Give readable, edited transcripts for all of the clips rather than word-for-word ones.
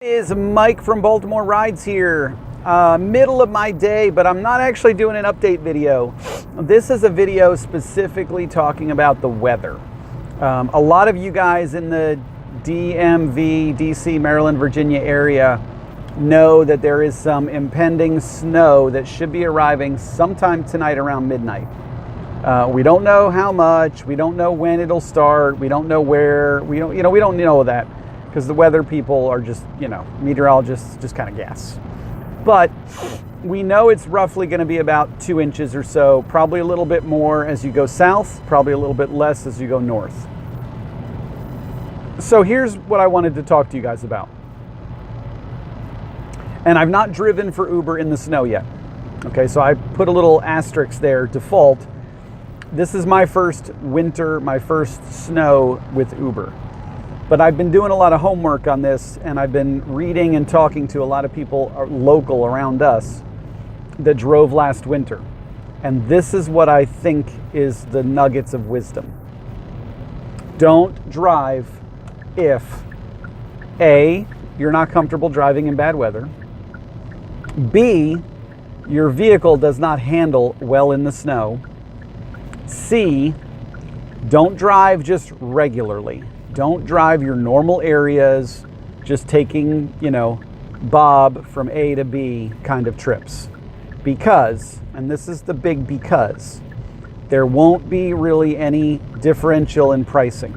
Is Mike from Baltimore Rides here. Middle of my day, but I'm not actually doing an update video. This is a video specifically talking about the weather. A lot of you guys in the DMV, DC, Maryland, Virginia area know that there is some impending snow that should be arriving sometime tonight around midnight. We don't know how much, we don't know when it'll start, we don't know where, we don't know that. Because the weather people are just, meteorologists just kind of guess. But we know it's roughly going to be about 2 inches or so, probably a little bit more as you go south, probably a little bit less as you go north. So here's what I wanted to talk to you guys about. And I've not driven for Uber in the snow yet. Okay, so I put a little asterisk there, default. This is my first winter, my first snow with Uber. But I've been doing a lot of homework on this, and I've been reading and talking to a lot of people local around us that drove last winter. And this is what I think is the nuggets of wisdom. Don't drive if A, you're not comfortable driving in bad weather, B, your vehicle does not handle well in the snow, C, don't drive just regularly. Don't drive your normal areas, just taking, Bob from A to B kind of trips. Because, and this is the big because, there won't be really any differential in pricing.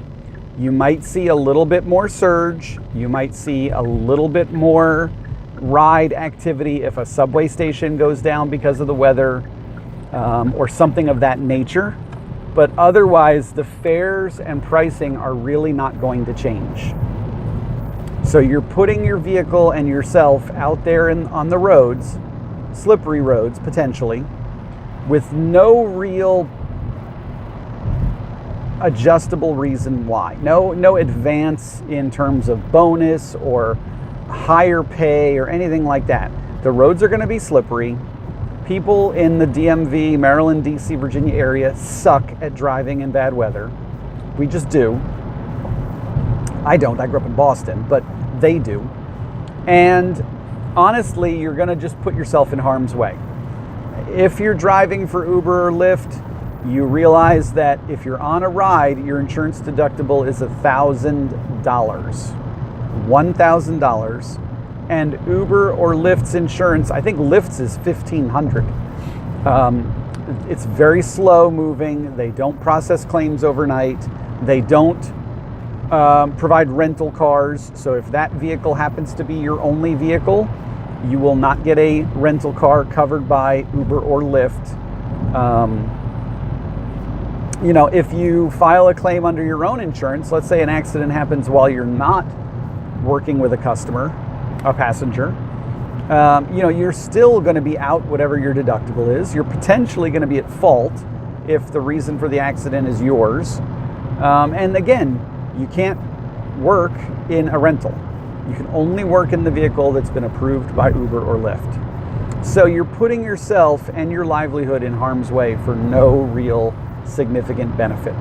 You might see a little bit more surge. You might see a little bit more ride activity if a subway station goes down because of the weather, or something of that nature. But otherwise, the fares and pricing are really not going to change. So you're putting your vehicle and yourself out there on the roads, slippery roads potentially, with no real adjustable reason why. No advance in terms of bonus or higher pay or anything like that. The roads are going to be slippery. People in the DMV, Maryland, DC, Virginia area suck at driving in bad weather. We just do. I don't. I grew up in Boston, but they do. And honestly, you're going to just put yourself in harm's way. If you're driving for Uber or Lyft, you realize that if you're on a ride, your insurance deductible is $1,000. $1,000. And Uber or Lyft's insurance, I think Lyft's is $1,500. It's very slow moving. They don't process claims overnight. They don't provide rental cars. So if that vehicle happens to be your only vehicle, you will not get a rental car covered by Uber or Lyft. If you file a claim under your own insurance, let's say an accident happens while you're not working with a passenger, you're still going to be out whatever your deductible is. You're potentially going to be at fault if the reason for the accident is yours. And again, you can't work in a rental. You can only work in the vehicle that's been approved by Uber or Lyft. So you're putting yourself and your livelihood in harm's way for no real significant benefit.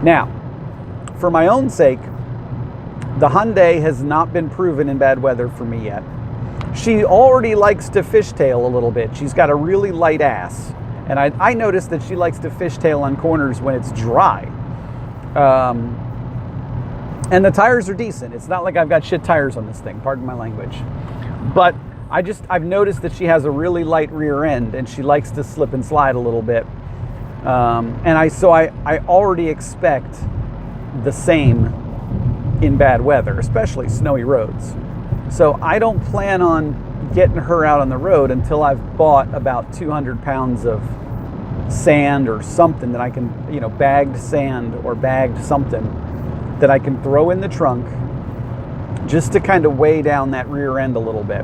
Now, for my own sake, the Hyundai has not been proven in bad weather for me yet. She already likes to fishtail a little bit. She's got a really light ass. And I noticed that she likes to fishtail on corners when it's dry. And the tires are decent. It's not like I've got shit tires on this thing, pardon my language. But I've noticed that she has a really light rear end and she likes to slip and slide a little bit. And I already expect the same in bad weather, especially snowy roads. So I don't plan on getting her out on the road until I've bought about 200 pounds of sand or something that I can, bagged sand or bagged something that I can throw in the trunk just to kind of weigh down that rear end a little bit.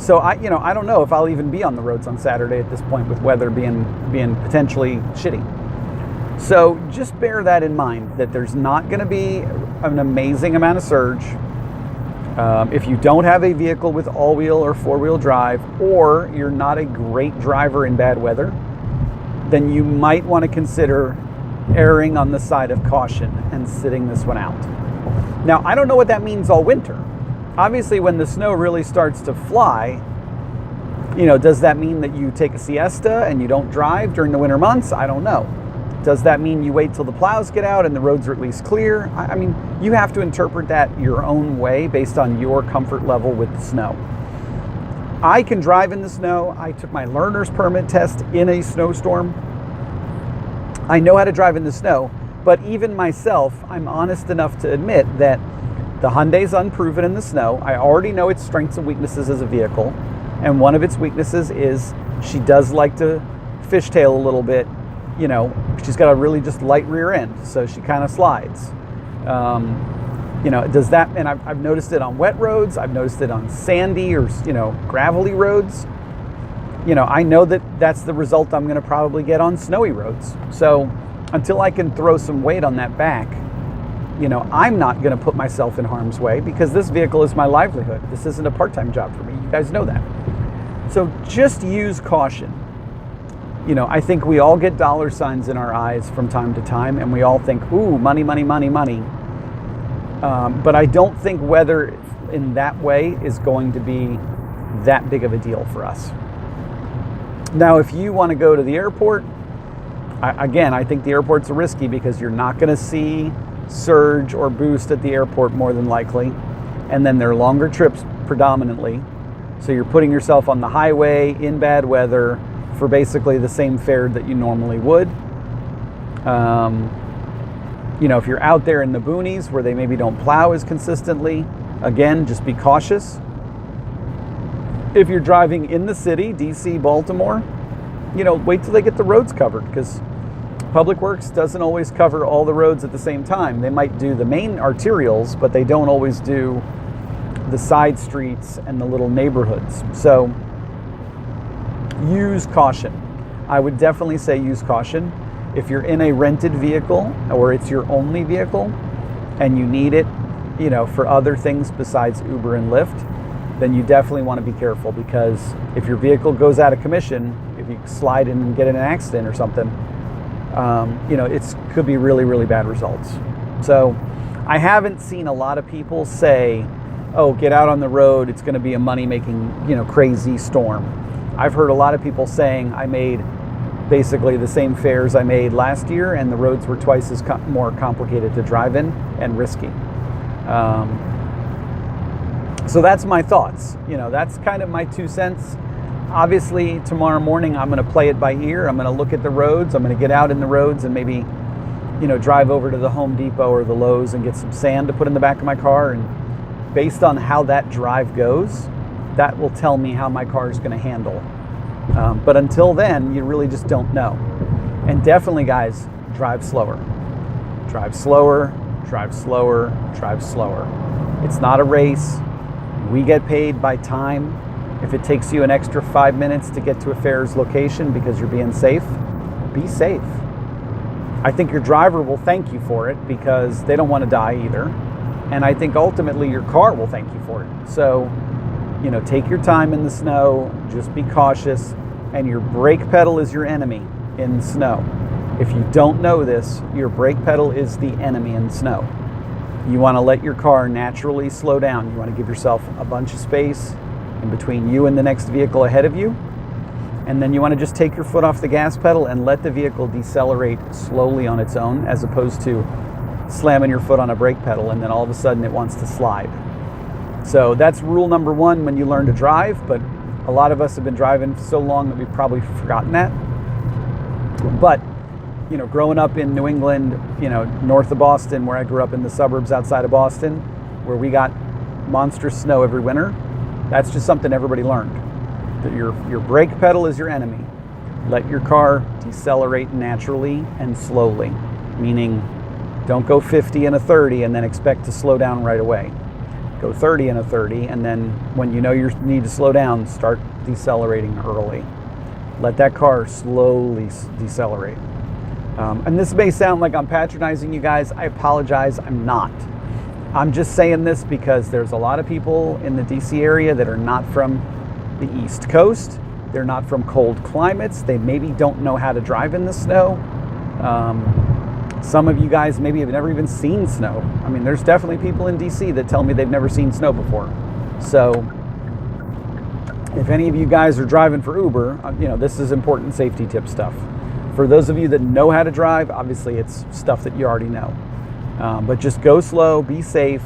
So I don't know if I'll even be on the roads on Saturday at this point with weather being potentially shitty. So just bear that in mind, that there's not going to be an amazing amount of surge. If you don't have a vehicle with all-wheel or four-wheel drive, or you're not a great driver in bad weather, then you might want to consider erring on the side of caution and sitting this one out. Now, I don't know what that means all winter. Obviously, when the snow really starts to fly, does that mean that you take a siesta and you don't drive during the winter months? I don't know. Does that mean you wait till the plows get out and the roads are at least clear? I mean, you have to interpret that your own way based on your comfort level with the snow. I can drive in the snow. I took my learner's permit test in a snowstorm. I know how to drive in the snow, but even myself, I'm honest enough to admit that the Hyundai's unproven in the snow. I already know its strengths and weaknesses as a vehicle, and one of its weaknesses is she does like to fishtail a little bit. She's got a really just light rear end, so she kind of slides. Does that, and I've noticed it on wet roads, I've noticed it on sandy or, gravelly roads. I know that that's the result I'm going to probably get on snowy roads. So until I can throw some weight on that back, I'm not going to put myself in harm's way because this vehicle is my livelihood. This isn't a part-time job for me. You guys know that. So just use caution. I think we all get dollar signs in our eyes from time to time, and we all think, ooh, money, money, money, money. But I don't think weather in that way is going to be that big of a deal for us. Now, if you want to go to the airport, I think the airports are risky because you're not going to see surge or boost at the airport more than likely. And then they're longer trips predominantly. So you're putting yourself on the highway in bad weather for basically the same fare that you normally would. If you're out there in the boonies where they maybe don't plow as consistently, again, just be cautious. If you're driving in the city, DC, Baltimore, wait till they get the roads covered, because Public Works doesn't always cover all the roads at the same time. They might do the main arterials, but they don't always do the side streets and the little neighborhoods. So use caution. I would definitely say use caution. If you're in a rented vehicle or it's your only vehicle and you need it, for other things besides Uber and Lyft, then you definitely want to be careful, because if your vehicle goes out of commission, if you slide in and get in an accident or something, it could be really, really bad results. So I haven't seen a lot of people say, oh, get out on the road, it's going to be a money-making, crazy storm. I've heard a lot of people saying I made basically the same fares I made last year, and the roads were twice as more complicated to drive in and risky. So that's my thoughts. That's kind of my 2 cents. Obviously, tomorrow morning I'm going to play it by ear. I'm going to look at the roads. I'm going to get out in the roads and maybe, drive over to the Home Depot or the Lowe's and get some sand to put in the back of my car. And based on how that drive goes, that will tell me how my car is going to handle. But until then, you really just don't know. And definitely, guys, drive slower. Drive slower, drive slower, drive slower. It's not a race. We get paid by time. If it takes you an extra 5 minutes to get to a fare's location because you're being safe, be safe. I think your driver will thank you for it because they don't want to die either. And I think ultimately your car will thank you for it. So, take your time in the snow, just be cautious, and your brake pedal is your enemy in the snow. If you don't know this, your brake pedal is the enemy in the snow. You want to let your car naturally slow down. You want to give yourself a bunch of space in between you and the next vehicle ahead of you. And then you want to just take your foot off the gas pedal and let the vehicle decelerate slowly on its own, as opposed to slamming your foot on a brake pedal and then all of a sudden it wants to slide. So that's rule number 1 when you learn to drive, but a lot of us have been driving so long that we've probably forgotten that. But, growing up in New England, north of Boston, where I grew up in the suburbs outside of Boston, where we got monstrous snow every winter, that's just something everybody learned. That your brake pedal is your enemy. Let your car decelerate naturally and slowly, meaning don't go 50 and a 30 and then expect to slow down right away. Go 30 and a 30, and then when you know you need to slow down, start decelerating early. Let that car slowly decelerate. And this may sound like I'm patronizing you guys. I apologize, I'm not. I'm just saying this because there's a lot of people in the DC area that are not from the East Coast. They're not from cold climates. They maybe don't know how to drive in the snow. Some of you guys maybe have never even seen snow. I mean, there's definitely people in DC that tell me they've never seen snow before. So if any of you guys are driving for Uber, this is important safety tip stuff. For those of you that know how to drive, obviously it's stuff that you already know. But just go slow, be safe,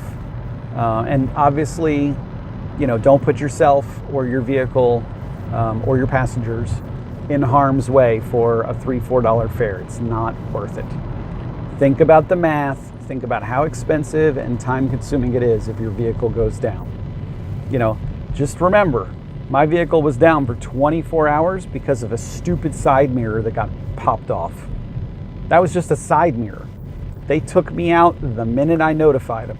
and obviously, don't put yourself or your vehicle or your passengers in harm's way for a $3, $4 fare. It's not worth it. Think about the math. Think about how expensive and time-consuming it is if your vehicle goes down. Just remember, my vehicle was down for 24 hours because of a stupid side mirror that got popped off. That was just a side mirror. They took me out the minute I notified them.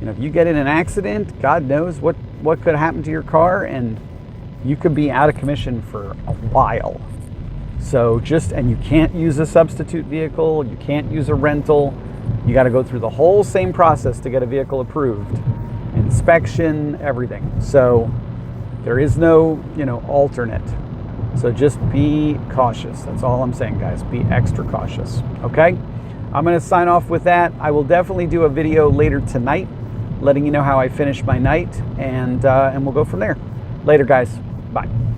If you get in an accident, God knows what could happen to your car, and you could be out of commission for a while. So and you can't use a substitute vehicle, you can't use a rental. You got to go through the whole same process to get a vehicle approved. Inspection, everything. So there is no, alternate. So just be cautious. That's all I'm saying, guys. Be extra cautious. Okay? I'm going to sign off with that. I will definitely do a video later tonight letting you know how I finish my night, and we'll go from there. Later, guys. Bye.